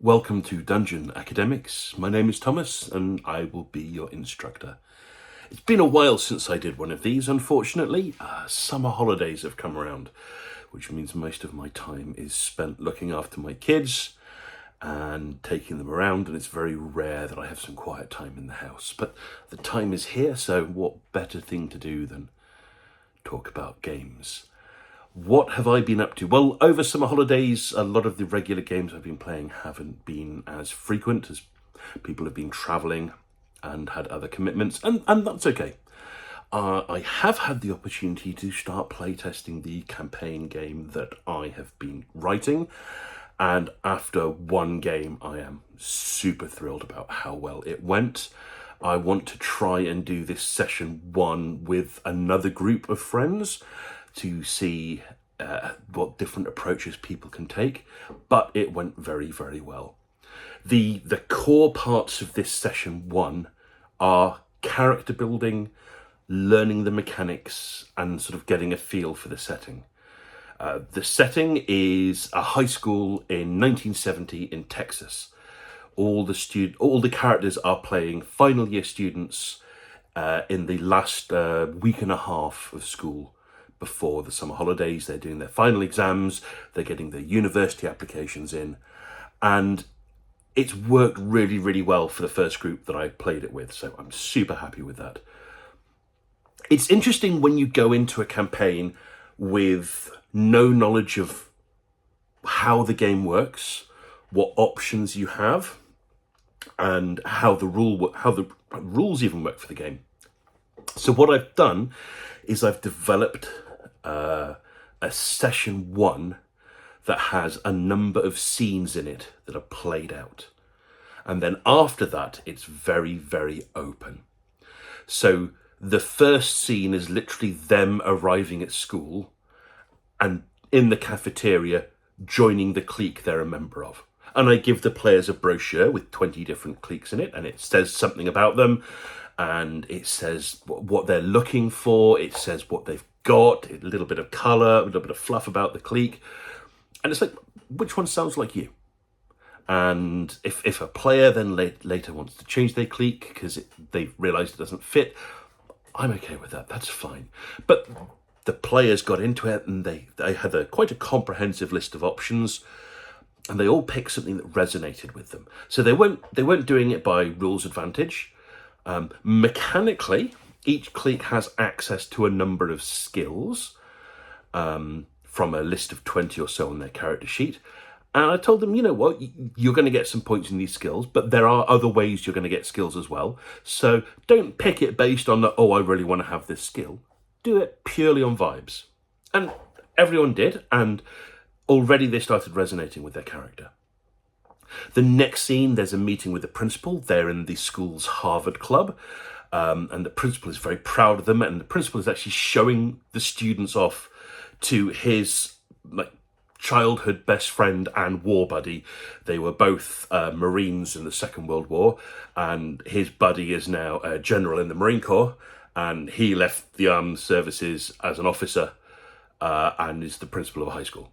Welcome to Dungeon Academics. My name is Thomas and I will be your instructor. It's been a while since I did one of these, unfortunately. Summer holidays have come around, which means most of my time is spent looking after my kids and taking them around, and it's very rare that I have some quiet time in the house. But the time is here, so what better thing to do than talk about games? What have I been up to? Well, over summer holidays, a lot of the regular games I've been playing haven't been as frequent as people have been travelling and had other commitments, and that's okay. I have had the opportunity to start playtesting the campaign game that I have been writing, and after one game, I am super thrilled about how well it went. I want to try and do this session 1 with another group of friends to see what different approaches people can take, but it went very, very well. The core parts of this session 1 are character building, learning the mechanics, and sort of getting a feel for the setting. The setting is a high school in 1970 in Texas. All the characters are playing final year students in the last week and a half of school before the summer holidays. They're doing their final exams, they're getting their university applications in, and it's worked really, really well for the first group that I played it with, so I'm super happy with that. It's interesting when you go into a campaign with no knowledge of how the game works, what options you have, and how the rules even work for the game. So what I've done is I've developed a session 1 that has a number of scenes in it that are played out. And then after that, it's very, very open. So the first scene is literally them arriving at school and in the cafeteria joining the clique they're a member of. And I give the players a brochure with 20 different cliques in it, and it says something about them, and it says what they're looking for, it says what they've got, a little bit of colour, a little bit of fluff about the clique. And it's like, which one sounds like you? And if a player then later wants to change their clique because they've realised it doesn't fit, I'm okay with that, that's fine. But the players got into it and they had quite a comprehensive list of options, and they all picked something that resonated with them. So they weren't doing it by rules advantage. Mechanically, each clique has access to a number of skills from a list of 20 or so on their character sheet. And I told them, you know what, you're going to get some points in these skills, but there are other ways you're going to get skills as well. So don't pick it based on I really want to have this skill. Do it purely on vibes. And everyone did, and already they started resonating with their character. The next scene, there's a meeting with the principal. They're in the school's Harvard Club, and the principal is very proud of them, and the principal is actually showing the students off to his childhood best friend and war buddy. They were both Marines in the Second World War, and his buddy is now a general in the Marine Corps, and he left the armed services as an officer and is the principal of a high school.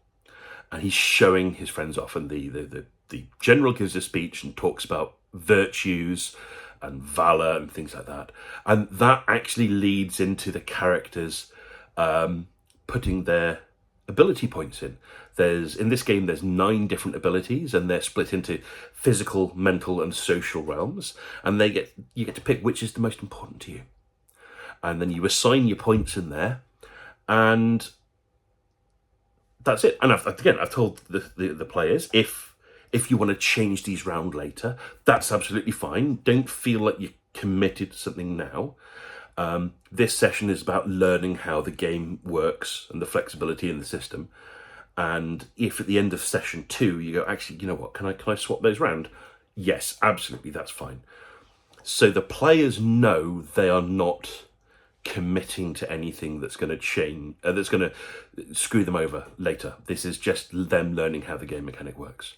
And he's showing his friends off, and the general gives a speech and talks about virtues and valour and things like that. And that actually leads into the characters putting their ability points in. In this game, there's 9 different abilities, and they're split into physical, mental, and social realms. And you get to pick which is the most important to you. And then you assign your points in there, and that's it. And I've told the players, if you want to change these round later, that's absolutely fine. Don't feel like you're committed to something now. This session is about learning how the game works and the flexibility in the system. And if at the end of session 2 you go, actually, you know what, can I swap those round? Yes, absolutely, that's fine. So the players know they are not committing to anything that's going to change, that's going to screw them over later. This is just them learning how the game mechanic works.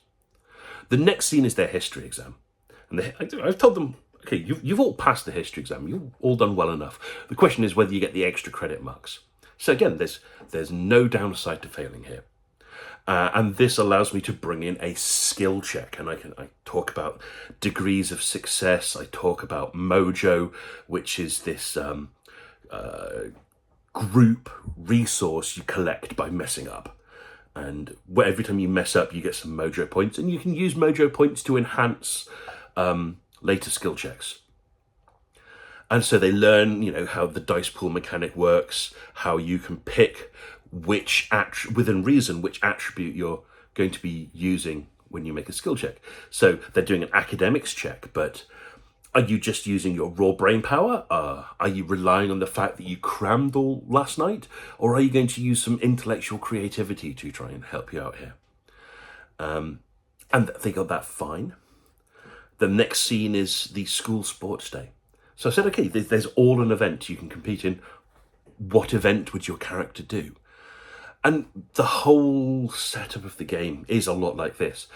The next scene is their history exam. And I've told them, okay, you've all passed the history exam. You've all done well enough. The question is whether you get the extra credit marks. So again, there's no downside to failing here. And this allows me to bring in a skill check, and I talk about degrees of success. I talk about mojo, which is this group resource you collect by messing up. And every time you mess up, you get some mojo points, and you can use mojo points to enhance later skill checks. And so they learn, how the dice pool mechanic works, how you can pick within reason, which attribute you're going to be using when you make a skill check. So they're doing an academics check, but are you just using your raw brain power? Are you relying on the fact that you crammed all last night? Or are you going to use some intellectual creativity to try and help you out here? And they got that fine. The next scene is the school sports day. So I said, okay, there's all an event you can compete in. What event would your character do? And the whole setup of the game is a lot like this.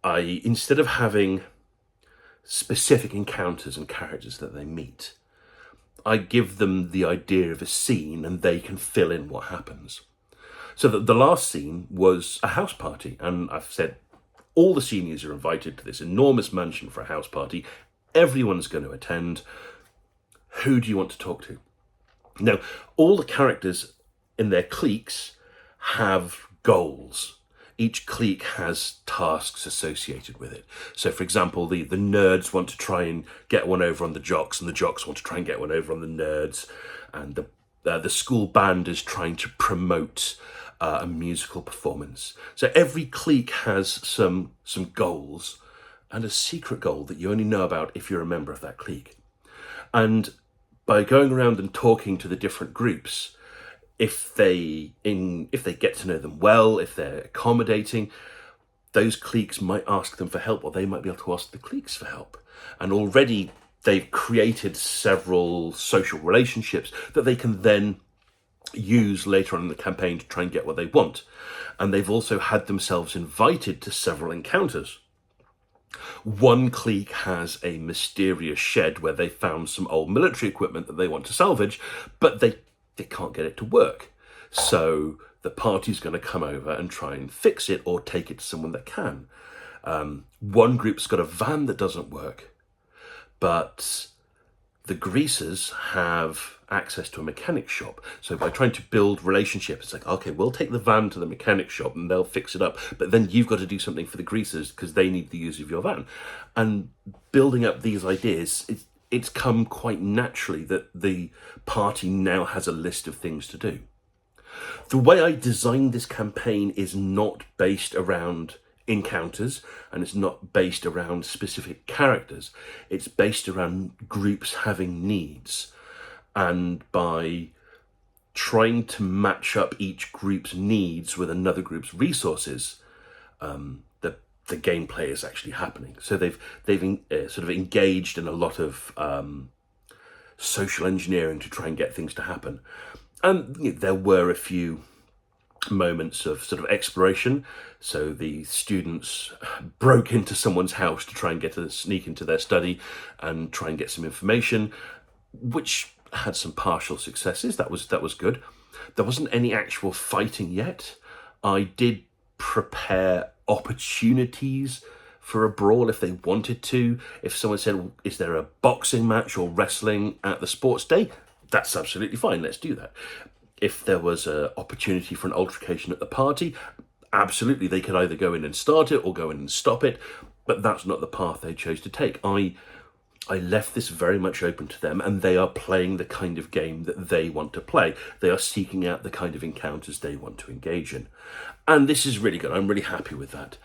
Instead of having specific encounters and characters that they meet, I give them the idea of a scene and they can fill in what happens. So the last scene was a house party, and I've said all the seniors are invited to this enormous mansion for a house party. Everyone's going to attend. Who do you want to talk to? Now, all the characters in their cliques have goals. Each clique has tasks associated with it. So, for example, the nerds want to try and get one over on the jocks, and the jocks want to try and get one over on the nerds. And the school band is trying to promote a musical performance. So every clique has some goals, and a secret goal that you only know about if you're a member of that clique. And by going around and talking to the different groups, if they get to know them well, if they're accommodating, those cliques might ask them for help, or they might be able to ask the cliques for help. And already they've created several social relationships that they can then use later on in the campaign to try and get what they want. And they've also had themselves invited to several encounters. One clique has a mysterious shed where they found some old military equipment that they want to salvage, but they can't get it to work. So the party's going to come over and try and fix it or take it to someone that can. One group's got a van that doesn't work, but the greasers have access to a mechanic shop. So by trying to build relationships, it's like, okay, we'll take the van to the mechanic shop and they'll fix it up. But then you've got to do something for the greasers because they need the use of your van. And building up these ideas, it's come quite naturally that the party now has a list of things to do. The way I designed this campaign is not based around encounters, and it's not based around specific characters. It's based around groups having needs. And by trying to match up each group's needs with another group's resources, the gameplay is actually happening. So they've sort of engaged in a lot of social engineering to try and get things to happen. And there were a few moments of sort of exploration. So the students broke into someone's house to try and sneak into their study and try and get some information, which had some partial successes. That was good. There wasn't any actual fighting yet. I did prepare opportunities for a brawl if they wanted to. If someone said, is there a boxing match or wrestling at the sports day? That's absolutely fine. Let's do that. If there was an opportunity for an altercation at the party, absolutely, they could either go in and start it or go in and stop it, but that's not the path they chose to take. I left this very much open to them, and they are playing the kind of game that they want to play. They are seeking out the kind of encounters they want to engage in. And this is really good. I'm really happy with that.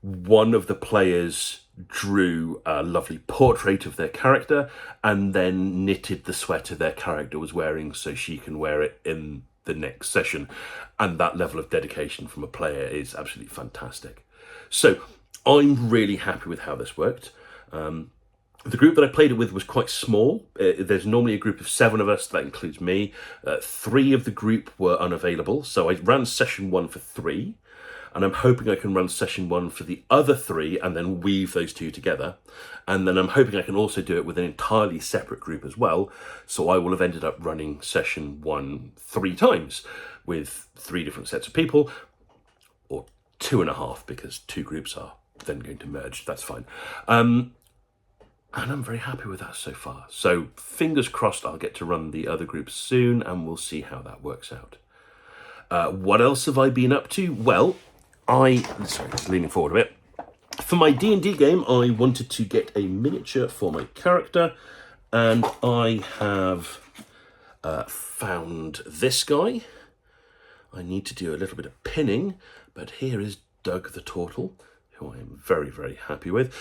One of the players drew a lovely portrait of their character and then knitted the sweater their character was wearing so she can wear it in the next session. And that level of dedication from a player is absolutely fantastic. So I'm really happy with how this worked. The group that I played it with was quite small. There's normally a group of 7 of us. That includes me. 3 of the group were unavailable. So I ran session 1 for 3. And I'm hoping I can run session 1 for the other 3 and then weave those 2 together. And then I'm hoping I can also do it with an entirely separate group as well. So I will have ended up running session 1 3 times, with 3 different sets of people, or 2.5, because 2 groups are then going to merge. That's fine. And I'm very happy with that so far. So fingers crossed I'll get to run the other groups soon, and we'll see how that works out. What else have I been up to? Well, sorry, leaning forward a bit. For my D&D game, I wanted to get a miniature for my character, and I have found this guy. I need to do a little bit of pinning, but here is Doug the Turtle, who I am very, very happy with.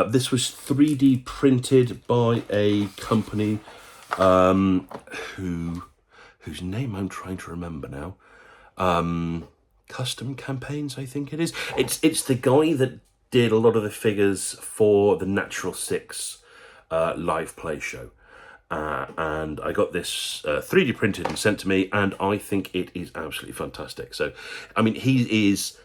This was 3D printed by a company whose name I'm trying to remember now. Custom Campaigns, I think it is. It's the guy that did a lot of the figures for the Natural Six live play show. And I got this 3D printed and sent to me, and I think it is absolutely fantastic. So, I mean, he is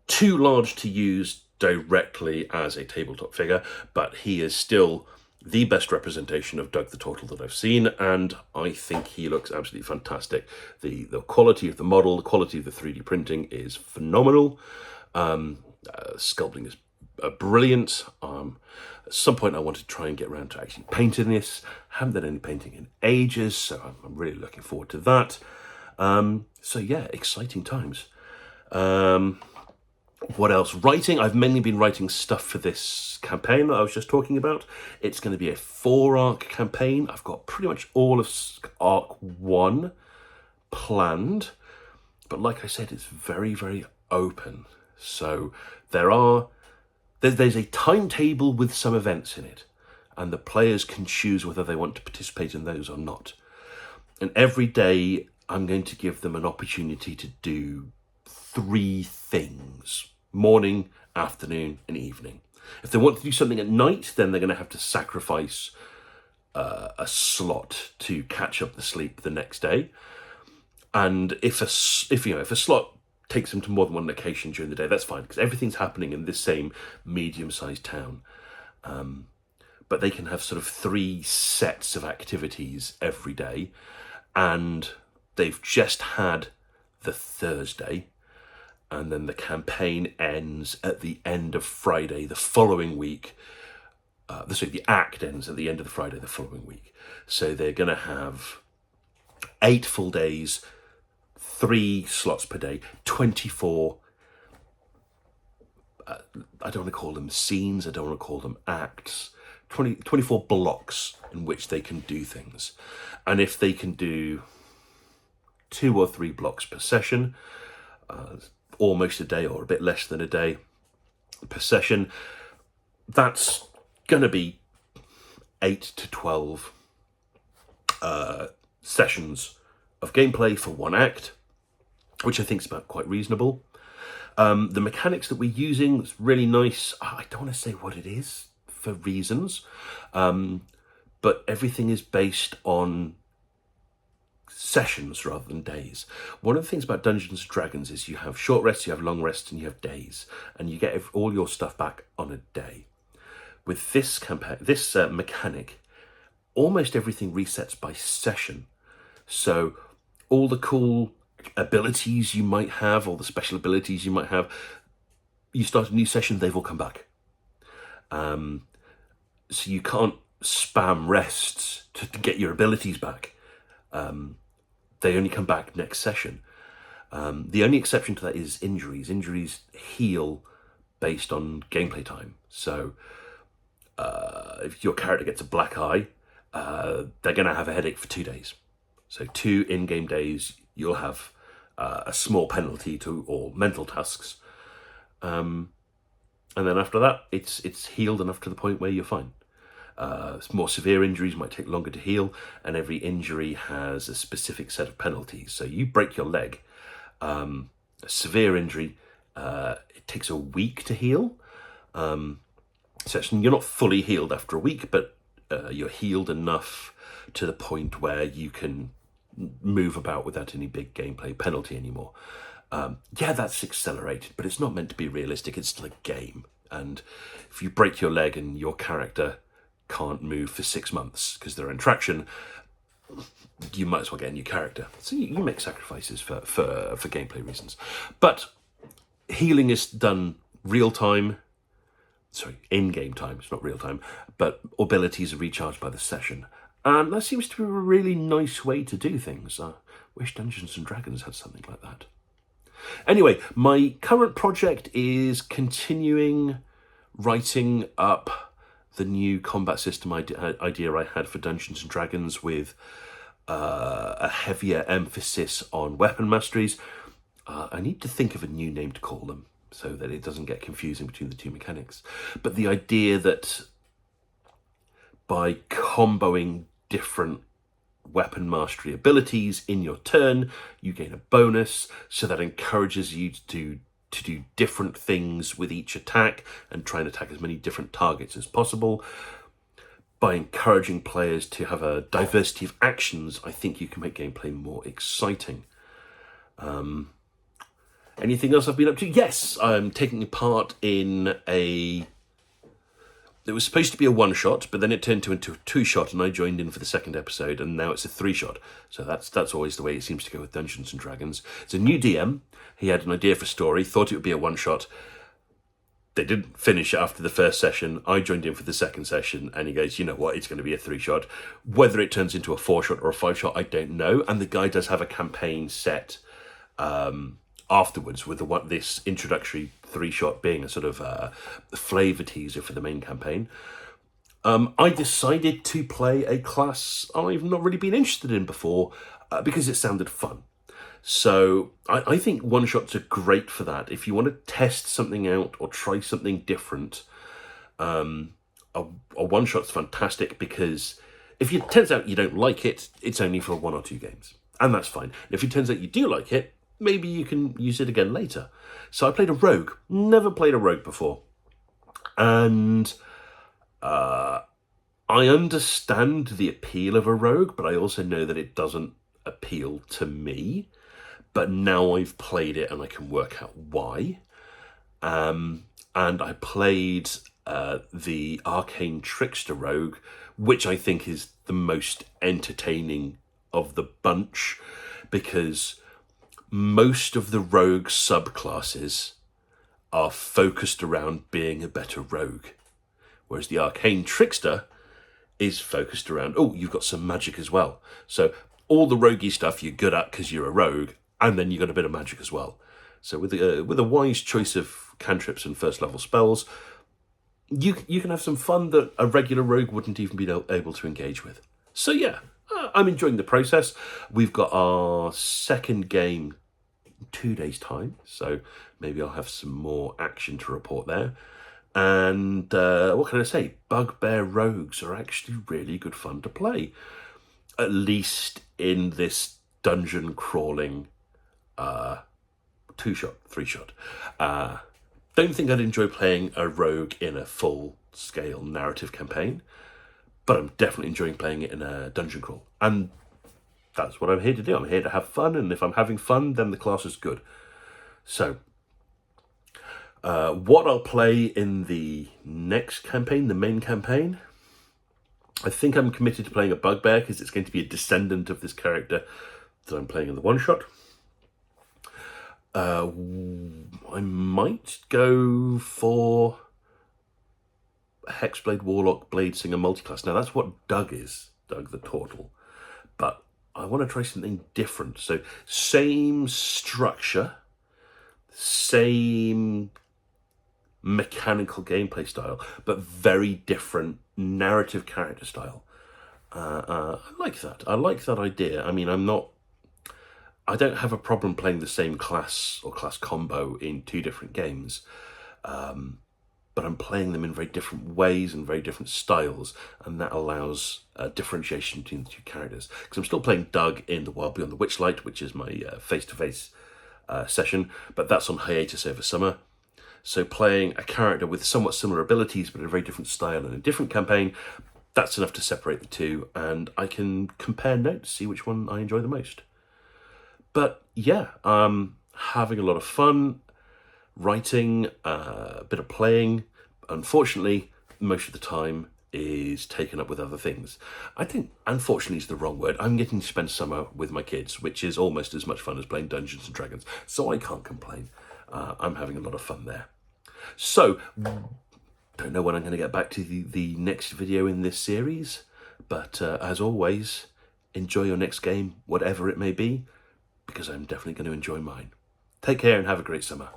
too large to use directly as a tabletop figure, but he is still the best representation of Doug the Turtle that I've seen, and I think he looks absolutely fantastic. The quality of the model, the quality of the 3D printing is phenomenal. Sculpting is brilliant. At some point I want to try and get around to actually painting this. Haven't done any painting in ages, so I'm really looking forward to that. So yeah, exciting times. What else? Writing. I've mainly been writing stuff for this campaign that I was just talking about. It's going to be a 4-arc campaign. I've got pretty much all of arc 1 planned, but like I said, it's very, very open. So there's a timetable with some events in it, and the players can choose whether they want to participate in those or not. And every day I'm going to give them an opportunity to do 3 things: morning, afternoon, and evening. If they want to do something at night, then they're going to have to sacrifice a slot to catch up the sleep the next day. And if a slot takes them to more than one location during the day, that's fine, because everything's happening in this same medium-sized town. But they can have sort of 3 sets of activities every day, and they've just had the Thursday, and then the campaign ends at the end of Friday the following week. The act ends at the end of the Friday the following week. So they're going to have 8 full days, 3 slots per day, 24, I don't want to call them scenes, I don't want to call them acts, 24 blocks in which they can do things. And if they can do 2 or 3 blocks per session, almost a day or a bit less than a day per session, that's going to be 8 to 12 sessions of gameplay for 1 act, which I think is about quite reasonable. The mechanics that we're using is really nice. I don't want to say what it is for reasons, but everything is based on sessions rather than days. One of the things about Dungeons & Dragons is you have short rests, you have long rests, and you have days, and you get all your stuff back on a day. With this mechanic, almost everything resets by session. So all the cool abilities you might have, all the special abilities you might have, you start a new session, they've all come back. So you can't spam rests to get your abilities back. They only come back next session. The only exception to that is injuries. Injuries heal based on gameplay time. So if your character gets a black eye, they're going to have a headache for 2 days. So 2 in-game days, you'll have a small penalty to all mental tasks. And then after that, it's healed enough to the point where you're fine. More severe injuries might take longer to heal, and every injury has a specific set of penalties. So you break your leg, a severe injury, it takes a week to heal. So you're not fully healed after a week, but you're healed enough to the point where you can move about without any big gameplay penalty anymore. Yeah, that's accelerated, but it's not meant to be realistic. It's still a game. And if you break your leg and your character can't move for 6 months because they're in traction, you might as well get a new character. So you make sacrifices for gameplay reasons. But healing is done real time. Sorry, in-game time. It's not real time. But abilities are recharged by the session. And that seems to be a really nice way to do things. I wish Dungeons & Dragons had something like that. Anyway, my current project is continuing writing up the new combat system idea I had for Dungeons & Dragons with a heavier emphasis on weapon masteries. I need to think of a new name to call them so that it doesn't get confusing between the two mechanics. But the idea that by comboing different weapon mastery abilities in your turn, you gain a bonus, so that encourages you to do different things with each attack and try and attack as many different targets as possible. By encouraging players to have a diversity of actions, I think you can make gameplay more exciting. Anything else I've been up to? Yes, I'm taking part in it was supposed to be a one-shot, but then it turned into a two-shot, and I joined in for the second episode, and now it's a three-shot. So that's always the way it seems to go with Dungeons & Dragons. It's a new DM. He had an idea for a story, thought it would be a one-shot. They didn't finish it after the first session. I joined in for the second session, and he goes, you know what, it's going to be a three-shot. Whether it turns into a four-shot or a five-shot, I don't know. And the guy does have a campaign set afterwards, with this introductory three-shot being a sort of flavour teaser for the main campaign. I decided to play a class I've not really been interested in before because it sounded fun. So I think one-shots are great for that. If you want to test something out or try something different, a one-shot's fantastic, because if it turns out you don't like it, it's only for one or two games, and that's fine. And if it turns out you do like it, maybe you can use it again later. So I played a rogue. Never played a rogue before. And I understand the appeal of a rogue, but I also know that it doesn't appeal to me. But now I've played it and I can work out why. And I played the Arcane Trickster rogue, which I think is the most entertaining of the bunch, because most of the rogue subclasses are focused around being a better rogue, whereas the Arcane Trickster is focused around, you've got some magic as well. So all the roguey stuff you're good at because you're a rogue, and then you got a bit of magic as well. So with a wise choice of cantrips and first level spells, you can have some fun that a regular rogue wouldn't even be able to engage with. So yeah, I'm enjoying the process. We've got our second game in 2 days' time, so maybe I'll have some more action to report there. And what can I say? Bugbear rogues are actually really good fun to play, at least in this dungeon crawling two-shot, three-shot. Don't think I'd enjoy playing a rogue in a full-scale narrative campaign, but I'm definitely enjoying playing it in a dungeon crawl. And that's what I'm here to do. I'm here to have fun, and if I'm having fun, then the class is good. So, what I'll play in the next campaign, the main campaign, I think I'm committed to playing a bugbear, because it's going to be a descendant of this character that I'm playing in the one-shot. I might go for a Hexblade Warlock Blade Singer multiclass. Now that's what Doug is, Doug the Turtle. But I want to try something different. So same structure, same mechanical gameplay style, but very different narrative character style. I like that. I like that idea. I mean, I don't have a problem playing the same class or class combo in two different games, but I'm playing them in very different ways and very different styles, and that allows differentiation between the two characters. Because I'm still playing Doug in The Wild Beyond the Witchlight, which is my face-to-face session, but that's on hiatus over summer. So playing a character with somewhat similar abilities, but a very different style and a different campaign, that's enough to separate the two, and I can compare notes, see which one I enjoy the most. But yeah, having a lot of fun, writing, a bit of playing. Unfortunately, most of the time, is taken up with other things. I think, unfortunately, is the wrong word. I'm getting to spend summer with my kids, which is almost as much fun as playing Dungeons and Dragons, so I can't complain. I'm having a lot of fun there. So, don't know when I'm going to get back to the next video in this series, but as always, enjoy your next game, whatever it may be, because I'm definitely going to enjoy mine. Take care and have a great summer.